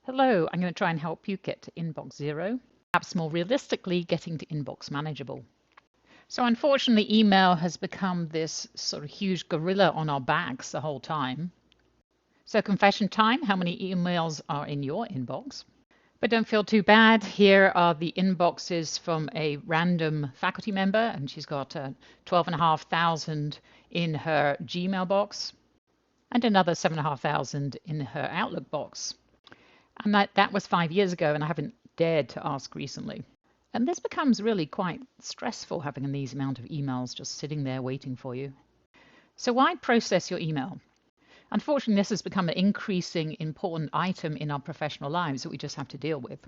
Hello, I'm going to try and help you get to inbox zero, perhaps more realistically, getting to inbox manageable. So unfortunately, email has become this sort of huge gorilla on our backs the whole time. So confession time, how many emails are in your inbox? But don't feel too bad. Here are the inboxes from a random faculty member, and she's got 12,500 in her Gmail box and another 7,500 in her Outlook box. And that was 5 years ago, and I haven't dared to ask recently. And this becomes really quite stressful having these amount of emails just sitting there waiting for you. So why process your email? Unfortunately, this has become an increasing important item in our professional lives that we just have to deal with.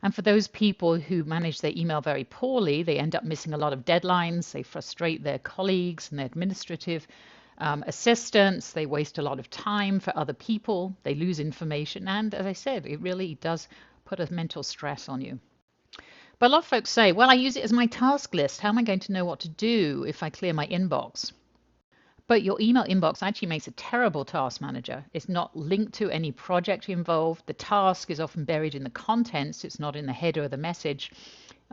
And for those people who manage their email very poorly, they end up missing a lot of deadlines, they frustrate their colleagues and their administrative assistants, they waste a lot of time for other people, they lose information, and as I said, it really does put a mental stress on you. But a lot of folks say, well, I use it as my task list. How am I going to know what to do if I clear my inbox? But your email inbox actually makes a terrible task manager. It's not linked to any project involved. The task is often buried in the contents. It's not in the header of the message.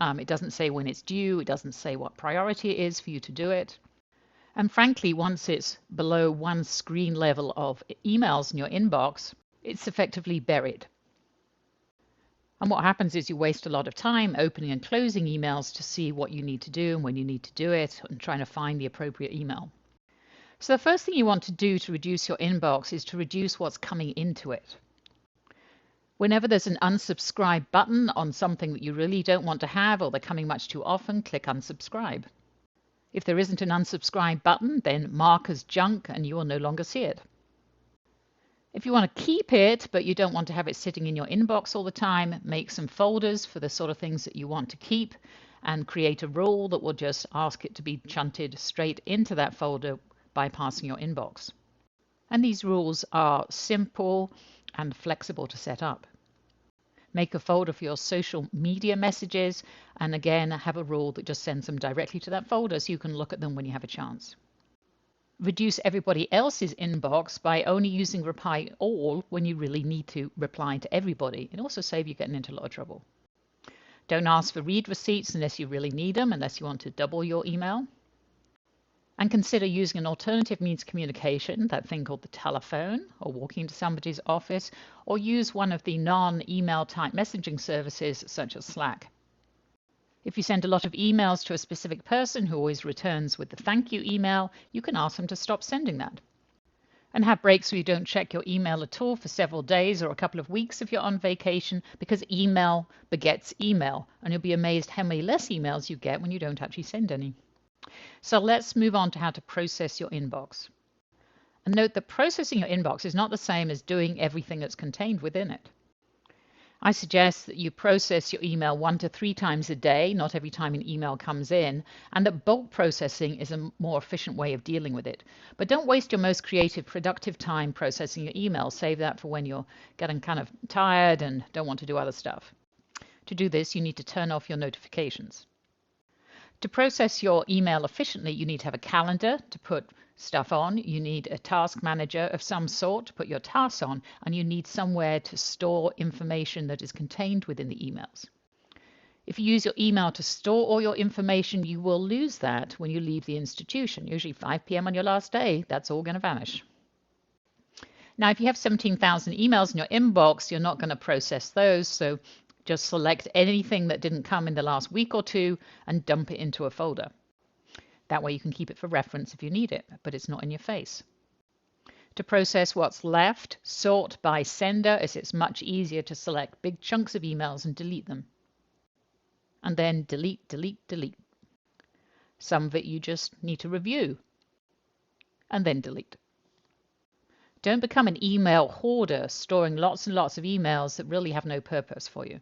It doesn't say when it's due. It doesn't say what priority it is for you to do it. And frankly, once it's below one screen level of emails in your inbox, it's effectively buried. And what happens is you waste a lot of time opening and closing emails to see what you need to do and when you need to do it and trying to find the appropriate email. So the first thing you want to do to reduce your inbox is to reduce what's coming into it. Whenever there's an unsubscribe button on something that you really don't want to have or they're coming much too often, click unsubscribe. If there isn't an unsubscribe button, then mark as junk and you will no longer see it. If you want to keep it, but you don't want to have it sitting in your inbox all the time, make some folders for the sort of things that you want to keep and create a rule that will just ask it to be shunted straight into that folder bypassing your inbox. And these rules are simple and flexible to set up. Make a folder for your social media messages, and again, have a rule that just sends them directly to that folder so you can look at them when you have a chance. Reduce everybody else's inbox by only using reply all when you really need to reply to everybody. It also saves you getting into a lot of trouble. Don't ask for read receipts unless you really need them, unless you want to double your email. And consider using an alternative means of communication, that thing called the telephone, or walking into somebody's office, or use one of the non-email type messaging services such as Slack. If you send a lot of emails to a specific person who always returns with the thank you email, you can ask them to stop sending that. And have breaks where you don't check your email at all for several days or a couple of weeks if you're on vacation, because email begets email, and you'll be amazed how many less emails you get when you don't actually send any. So let's move on to how to process your inbox. And note that processing your inbox is not the same as doing everything that's contained within it. I suggest that you process your email 1 to 3 times a day, not every time an email comes in, and that bulk processing is a more efficient way of dealing with it. But don't waste your most creative, productive time processing your email. Save that for when you're getting kind of tired and don't want to do other stuff. To do this, you need to turn off your notifications. To process your email efficiently, you need to have a calendar to put stuff on, you need a task manager of some sort to put your tasks on, and you need somewhere to store information that is contained within the emails. If you use your email to store all your information, you will lose that when you leave the institution. Usually 5 p.m. on your last day, that's all going to vanish. Now, if you have 17,000 emails in your inbox, you're not going to process those, so just select anything that didn't come in the last week or two and dump it into a folder. That way you can keep it for reference if you need it, but it's not in your face. To process what's left, sort by sender, as it's much easier to select big chunks of emails and delete them. And then delete, delete, delete. Some of it you just need to review and then delete. Don't become an email hoarder, storing lots and lots of emails that really have no purpose for you.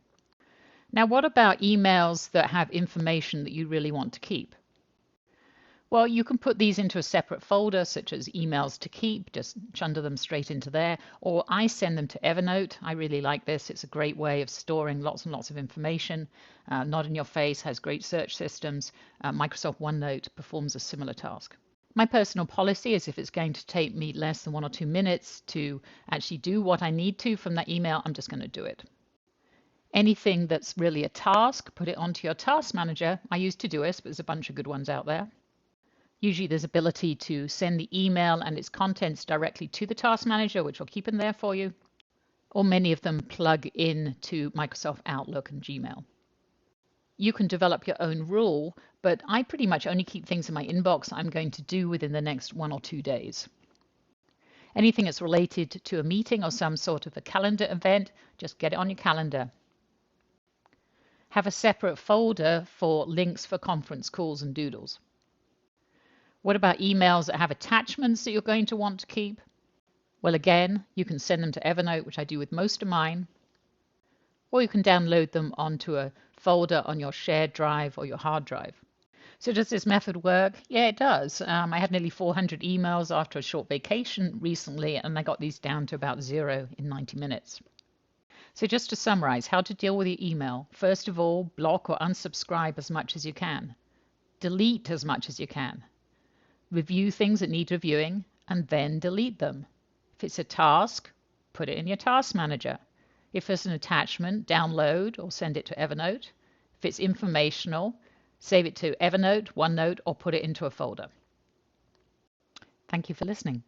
Now, what about emails that have information that you really want to keep? Well, you can put these into a separate folder, such as emails to keep, just chunder them straight into there, or I send them to Evernote. I really like this. It's a great way of storing lots and lots of information. Not in your face, has great search systems. Microsoft OneNote performs a similar task. My personal policy is if it's going to take me less than 1 or 2 minutes to actually do what I need to from that email, I'm just going to do it. Anything that's really a task, put it onto your task manager. I use Todoist, but there's a bunch of good ones out there. Usually there's ability to send the email and its contents directly to the task manager, which will keep them there for you. Or many of them plug in to Microsoft Outlook and Gmail. You can develop your own rule, but I pretty much only keep things in my inbox I'm going to do within the next 1 or 2 days. Anything that's related to a meeting or some sort of a calendar event, just get it on your calendar. Have a separate folder for links for conference calls and doodles. What about emails that have attachments that you're going to want to keep? Well, again, you can send them to Evernote, which I do with most of mine, or you can download them onto a folder on your shared drive or your hard drive. So does this method work? Yeah, it does. I had nearly 400 emails after a short vacation recently, and I got these down to about 0 in 90 minutes. So just to summarize, how to deal with your email. First of all, block or unsubscribe as much as you can. Delete as much as you can. Review things that need reviewing, and then delete them. If it's a task, put it in your task manager. If it's an attachment, download or send it to Evernote. If it's informational, save it to Evernote, OneNote, or put it into a folder. Thank you for listening.